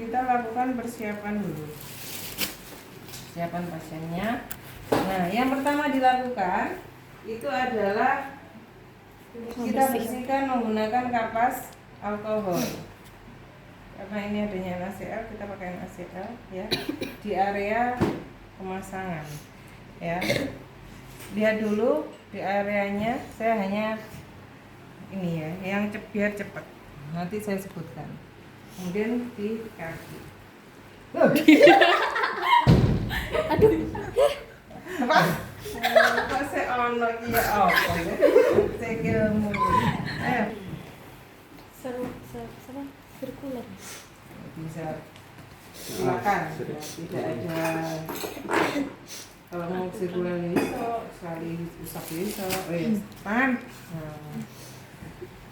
kita lakukan persiapan dulu. Persiapan pasiennya. Nah, yang pertama dilakukan itu adalah kita bersihkan menggunakan kapas alkohol. Karena ini adanya NaCl, kita pakai NaCl ya di area pemasangan. Ya. Lihat dulu di areanya, saya hanya ini ya, yang biar cepat. Nanti saya sebutkan. Kemudian di kaki. Aduh. Apa? Kok saya ono iki ya apa ya? Saya kira ayo Sirkuler. bisa silakan ya, tidak ada kalau mau sirkuler bisa sekali usap bisa tangan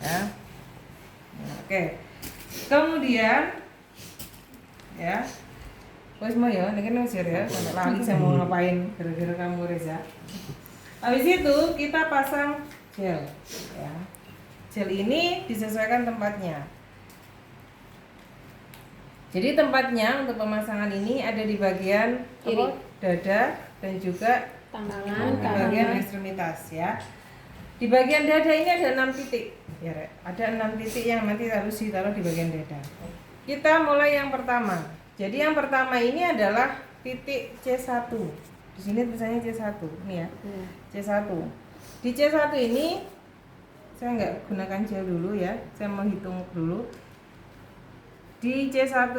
ya. Nah, oke, kemudian ya wes mau ya, ini kan usir ya, sampai lali saya mau ngapain gara-gara kamu Reza. Habis itu kita pasang gel ya. Gel ini disesuaikan tempatnya. Jadi tempatnya untuk pemasangan ini ada di bagian kiri, dada dan juga tangan, bagian ekstremitas ya. Di bagian dada ini ada 6 titik ya, Rek. Ada 6 titik yang nanti harus ditaruh di bagian dada. Kita mulai yang pertama. Jadi yang pertama ini adalah titik C1. Di sini tulisannya C1 ini ya. C1. Di C1 ini saya nggak gunakan gel dulu ya. Saya mau hitung dulu. Di C1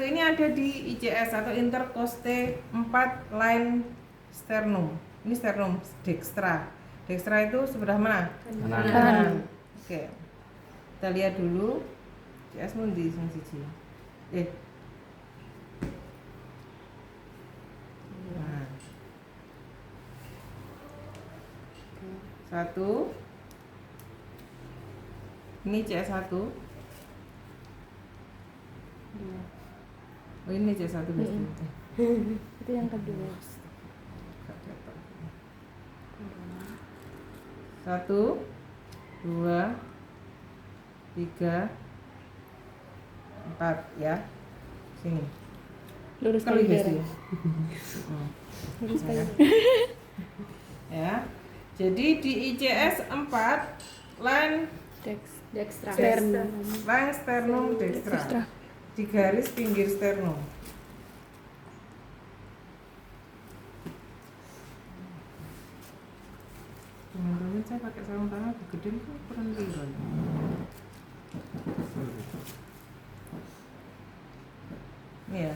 ini ada di ICS atau intercoste 4 line sternum. Ini sternum dextra. Dextra itu sebelah mana? Kanan. Oke. Kita lihat dulu. CS mun di siji. Nah. 1. Ini CS1. Oh ini C1 berarti. Itu yang kedua. 1, 2, 3, 4 ya. Sini. Lurus Kali kali guys. Lurus kali. Ya. Jadi di ICS 4 line Dextra. line sternum dextra. Di garis pinggir sternum. Teman-teman saya pakai sarung tangan gede kok kurang piro. Ya.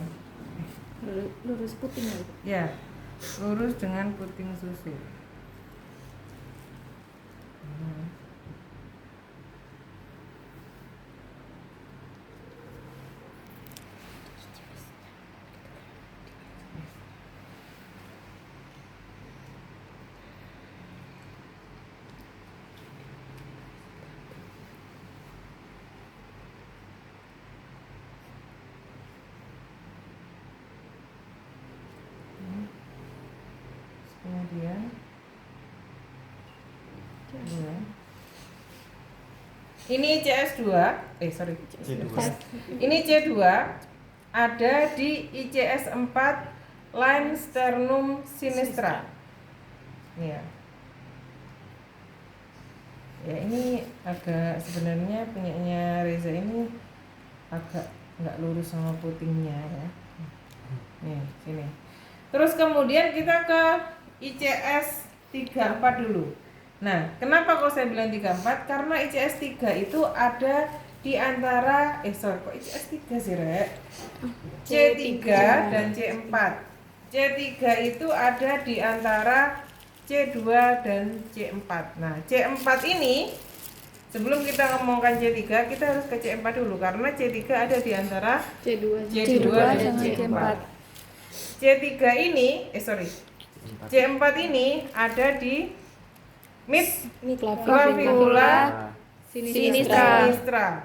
Lurus puting ya. Ya. Lurus dengan puting susu. Kemudian ini CS2, ini C2 ada di ICS 4 line sternum sinistra. Ya. Ya ini agak sebenarnya punyanya Reza ini agak nggak lurus sama putingnya ya. Nih, sini. Terus kemudian kita ke ICS 34 dulu. Nah, kenapa kok saya bilang 34? Karena ICS 3 itu ada di antara kok ICS 3 sih, Rek? C3 dan C4. C3 itu ada di antara C2 dan C4. Nah, C4 ini sebelum kita ngomongkan C3, kita harus ke C4 dulu karena C3 ada di antara C2 dan C4. C3 ini, C4 ini ada di mid clavicula sinistra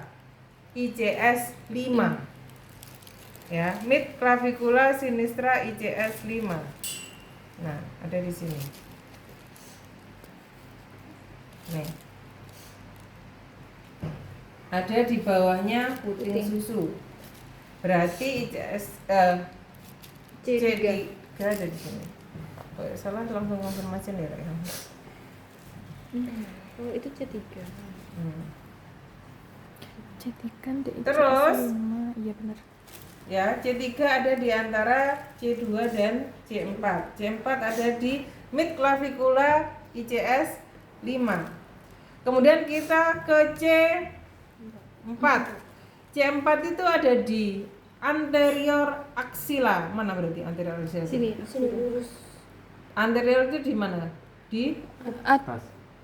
ICS 5. Ya, mid clavicula sinistra ICS 5. Nah, ada di sini. Nih. Ada di bawahnya puting susu. Berarti ICS C3. C3 ada di sini. Kalau salah langsung konfirmasi nih ya. Oh, itu C3. C3 DX Terus? 5. Iya benar. Ya, C3 ada di antara C2 dan C4. C4 ada di mid clavicula ICS 5. Kemudian kita ke C4. C4 itu ada di anterior axilla. Mana berarti anterior axilla? Sini. Anterior itu di mana? Di At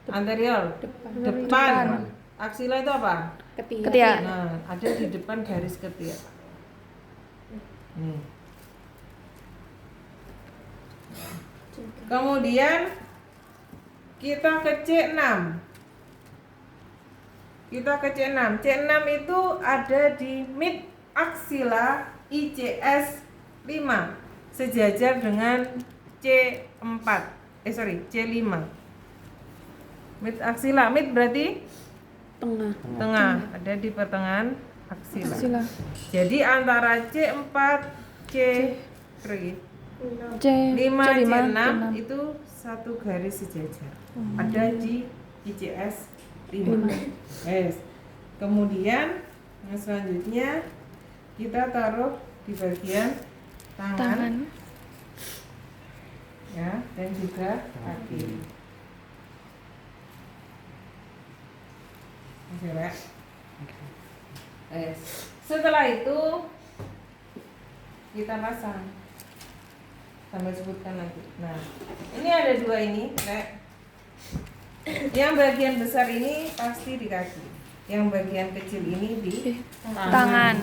anterior. Depan. Depan. Axilla itu apa? Ketiak. Nah, ada di depan garis ketiak. Nih. Kemudian kita ke C6. C6 itu ada di mid axilla ICS 5 sejajar dengan C4. C5. Mid axilla, mid berarti tengah, ada di pertengahan axilla. Sila. Jadi antara C4, C5, C5 C6 itu satu garis sejajar. Ada di ICS 5. Yes. Kemudian yang selanjutnya kita taruh di bagian tangan. Ya, dan juga kaki. Masih ya? Setelah itu kita pasang. Sambil sebutkan nanti. Nah, ini ada dua ini, Rek. Yang bagian besar ini pasti di kaki. Yang bagian kecil ini di Tangan.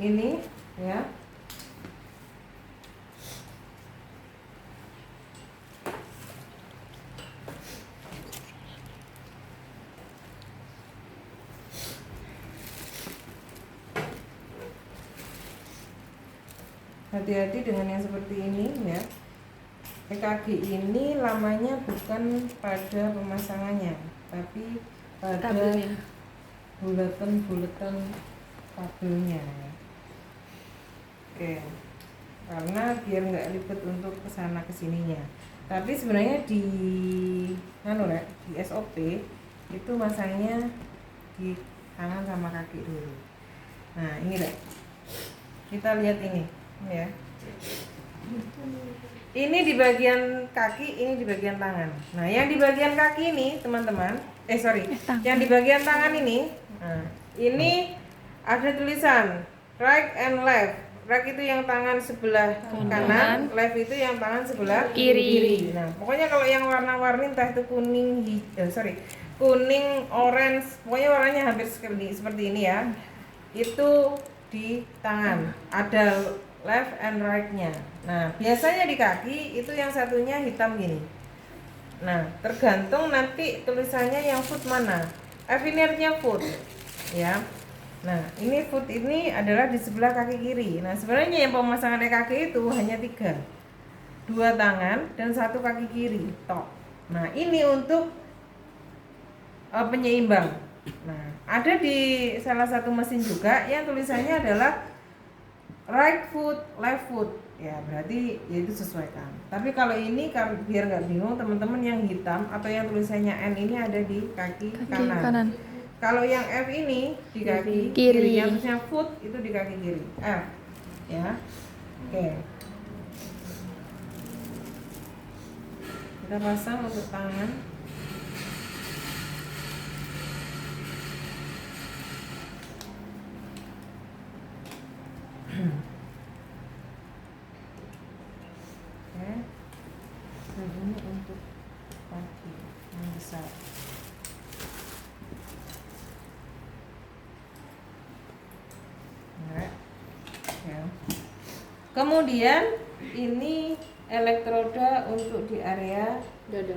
Ini ya. Hati-hati dengan yang seperti ini ya. EKG ini lamanya bukan pada pemasangannya, tapi pada Kabelnya. bulatan kabelnya ya. Oke, karena biar nggak ribet untuk kesana kesininya. Tapi sebenarnya di di SOP itu masangnya di tangan sama kaki dulu. Nah ini deh, kita lihat ini ya. Ini di bagian kaki, ini di bagian tangan. Nah, yang di bagian kaki ini, teman-teman, yang di bagian tangan ini, nah, ini ada tulisan right and left. Right itu yang tangan sebelah kanan, left itu yang tangan sebelah Kiri. Nah, pokoknya kalau yang warna-warni entah itu kuning, kuning, orange, pokoknya warnanya hampir seperti ini ya. Itu di tangan. Ada left and right-nya. Nah, biasanya di kaki itu yang satunya hitam gini. Nah, tergantung nanti tulisannya yang foot mana. Avenirnya foot, ya. Nah, ini foot ini adalah di sebelah kaki kiri. Nah, sebenarnya yang pemasangan kaki itu hanya 3, 2 tangan dan 1 kaki kiri. Tok. Nah, ini untuk penyeimbang. Nah, ada di salah satu mesin juga yang tulisannya adalah right foot, left foot, ya berarti ya itu sesuaikan. Tapi kalau ini biar nggak bingung teman-teman, yang hitam atau yang tulisannya N ini ada di kaki kanan. Kalau yang F ini di kaki kiri. Yang tulisannya foot itu di kaki kiri. F, ya. Oke. Kita pasang untuk tangan. Oke. Dan ini untuk kaki yang besar. Nah, ya. Kemudian ini elektroda untuk di area dada.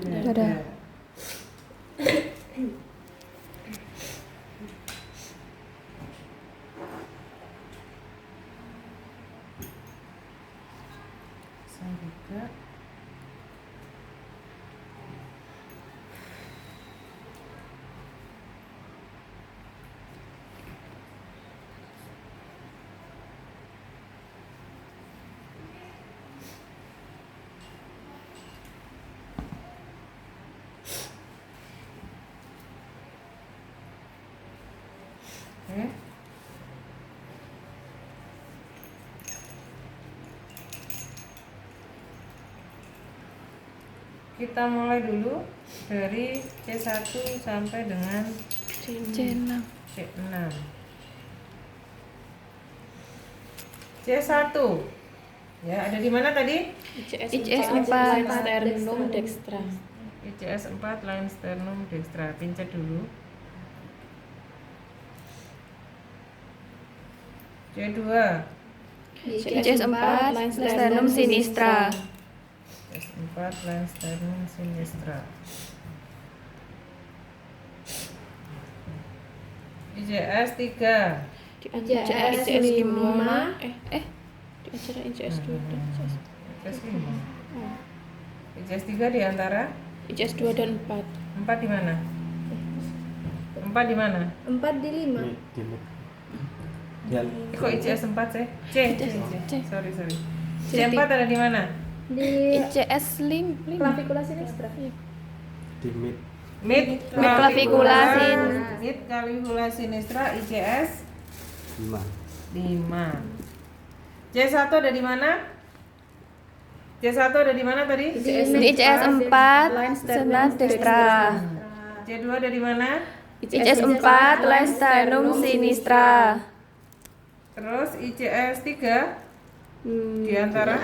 Juga Oke. Kita mulai dulu dari C1 sampai dengan C6. C6. C1. Ya, ada di mana tadi? ICS 4. Sternum dextra. ICS 4 line sternum dextra. Pincet dulu. C2. ICS 4 sternum sinistra. ICS 4 line sternum sinistra. ICS 3. ICS 5. Di acara ICS 2 dan ICS. ICS 5. ICS 3 di antara ICS 2 dan 4. 4 di mana? 4 di mana? 4 di 5. Kok ICS 4 sih? C. C. Sorry. C4 ada di mana? Di ICS 5. klavikula sinistra. Di mid Mid clavicula Mid clavicula sinistra ICS 5. 5. C1 ada di mana? C1 ada di mana tadi? Di ICS 4 sternum dextra. C2 ada di mana? ICS 4 line sternum sinistra. Terus ICS 3 di antara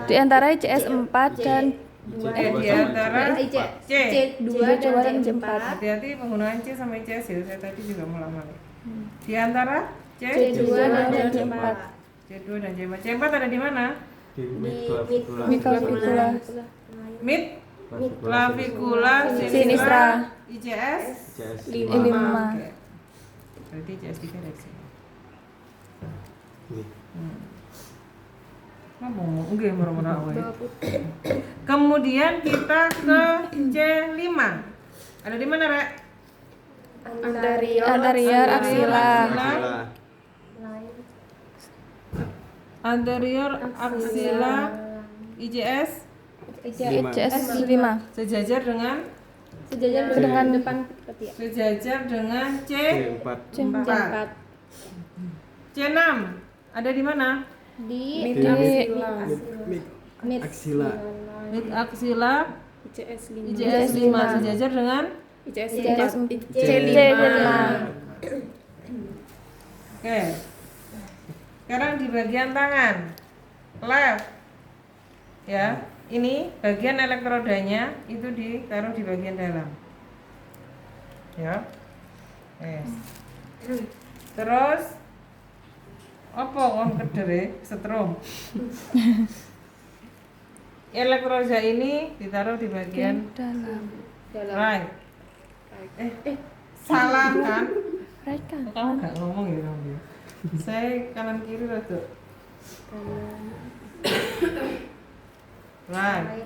Di antara ICS 4 dan di antara C. C2 dan C4. Hati-hati penggunaan C sama ICS ya. Saya tadi juga mulai-mulai. Di antara C2 dan C4. C2 dan C4. C4 ada di mana? Di mid clavicula. Mid clavicula Mid clavicula sinistra sinistra. ICS ICS 5. Oke. Berarti ICS 3 dari sini. Nih. Ngomong, enggak murah-murah wae. Kemudian kita ke C5. Ada di mana, Rek? Anterior axilla. Anterior axilla ICS ICS 5. sejajar dengan Dengan depan ketiak. sejajar dengan C4. C4. C6 ada di mana? Di Mid axilla. Mid axilla ICS 5. ICS 5 sejajar dengan ICS C5. Oke. Sekarang di bagian tangan left ya, ini bagian elektrodanya itu ditaruh di bagian dalam ya. Terus apa kon kedere setrum elektroda ini ditaruh di bagian Dalam. right. Salah kan? Right kan? Kamu nggak ngomong ya kamu? Saya kanan kiri rada. Right.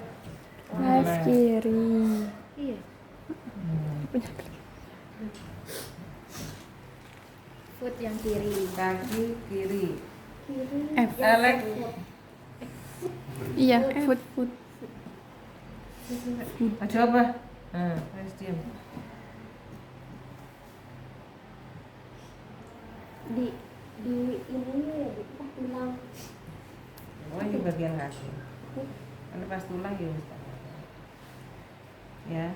Right kiri. Iya. Foot yang kiri. Kaki kiri. F. Elek. Iya, foot. Ada apa? Nah, harus diam. Di ini tulang. Oh, di bagian kaki. Kan pas tulang ya Ustaz. Ya.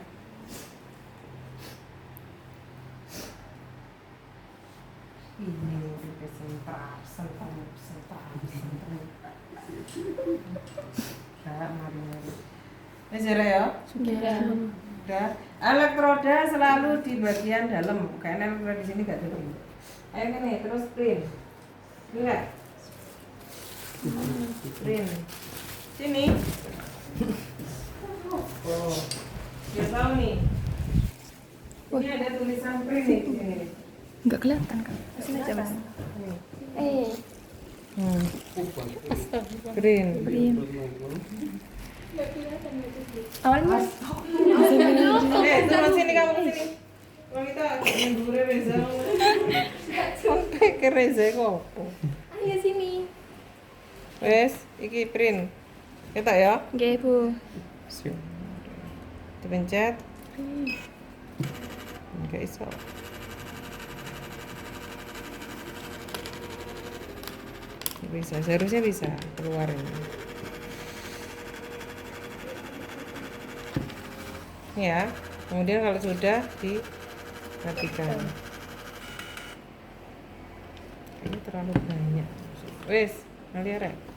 Ini udah sentral. Nah, mari. Wis ya. Udah. Elektroda selalu di bagian dalam. Kayaknya elektroda di sini enggak ada. Ayo nih, terus print. Lihat. Print. Sini. Oh. Dia tahu nih. Ini ada tulisan print nih di sini. Enggak kelihatan kan? Sini aja, Mas. Print. Awalnya Turun sini kamu ke sini. Kalau kita mendure Reza. Sampai ke Reza kok. Ayo sini. Wes, iki print. Kita ya. nggih, Bu. Dipencet. Enggak iso. Bisa, seharusnya bisa keluar ini. Ya, kemudian kalau sudah dimatikan. Ini terlalu banyak. Wes, ngeliat rek.